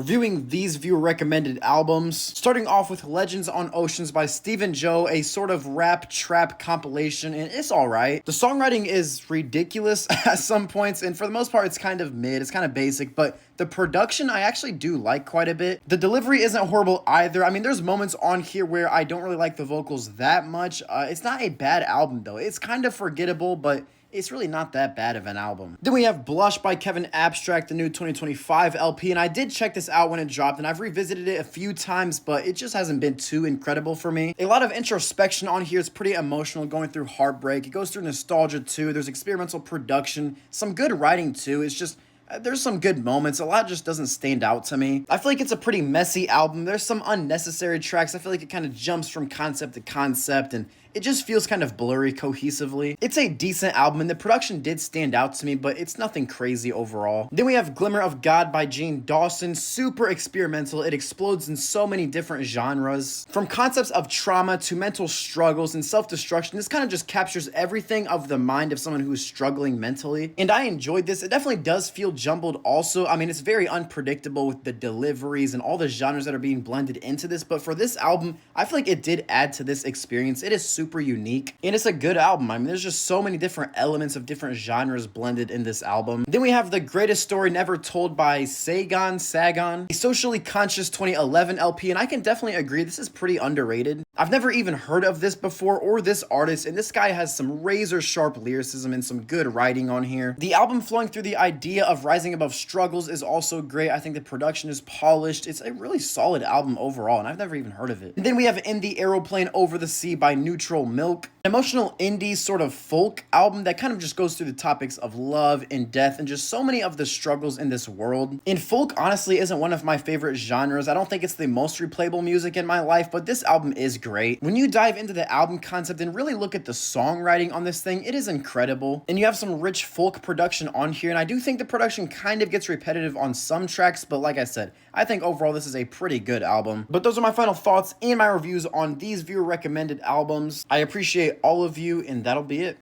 reviewing these viewer recommended albums, starting off with Legends on Oceans by Stephen Joe, a sort of rap trap compilation, and it's alright. The songwriting is ridiculous at some points, and for the most part it's kind of mid, it's kind of basic, but the production I actually do like quite a bit. The delivery isn't horrible either. I mean, there's moments on here where I don't really like the vocals that much. It's not a bad album though. It's kind of forgettable, but it's really not that bad of an album. Then we have Blush by Kevin Abstract, the new 2025 LP, and I did check this out when it dropped, and I've revisited it a few times, but it just hasn't been too incredible for me. A lot of introspection on here. It's pretty emotional, going through heartbreak. It goes through nostalgia too. There's experimental production, some good writing too. It's just there's some good moments. A lot just doesn't stand out to me. I feel like it's a pretty messy album. There's some unnecessary tracks. I feel like it kind of jumps from concept to concept, and it just feels kind of blurry cohesively. It's a decent album, and the production did stand out to me, but it's nothing crazy overall. Then we have Glimmer of God by Gene Dawson. Super experimental. It explodes in so many different genres. From concepts of trauma to mental struggles and self-destruction, this kind of just captures everything of the mind of someone who is struggling mentally. And I enjoyed this. It definitely does feel jumbled also. I mean, it's very unpredictable with the deliveries and all the genres that are being blended into this, but for this album, I feel like it did add to this experience. It is super unique, and it's a good album. I mean, there's just so many different elements of different genres blended in this album. Then we have The Greatest Story Never Told by Sagan, a socially conscious 2011 LP, and I can definitely agree this is pretty underrated. I've never even heard of this before or this artist, and this guy has some razor sharp lyricism and some good writing on here. The album flowing through the idea of rising above struggles is also great. I think the production is polished. It's a really solid album overall, and I've never even heard of it. And then we have In the Aeroplane Over the Sea by Neutral Milk, an emotional indie sort of folk album that kind of just goes through the topics of love and death and just so many of the struggles in this world. And folk honestly isn't one of my favorite genres. I don't think it's the most replayable music in my life, but this album is great. When you dive into the album concept and really look at the songwriting on this thing, it is incredible. And you have some rich folk production on here, and I do think the production kind of gets repetitive on some tracks, but like I said, I think overall this is a pretty good album. But those are my final thoughts and my reviews on these viewer recommended albums. I appreciate all of you, and that'll be it.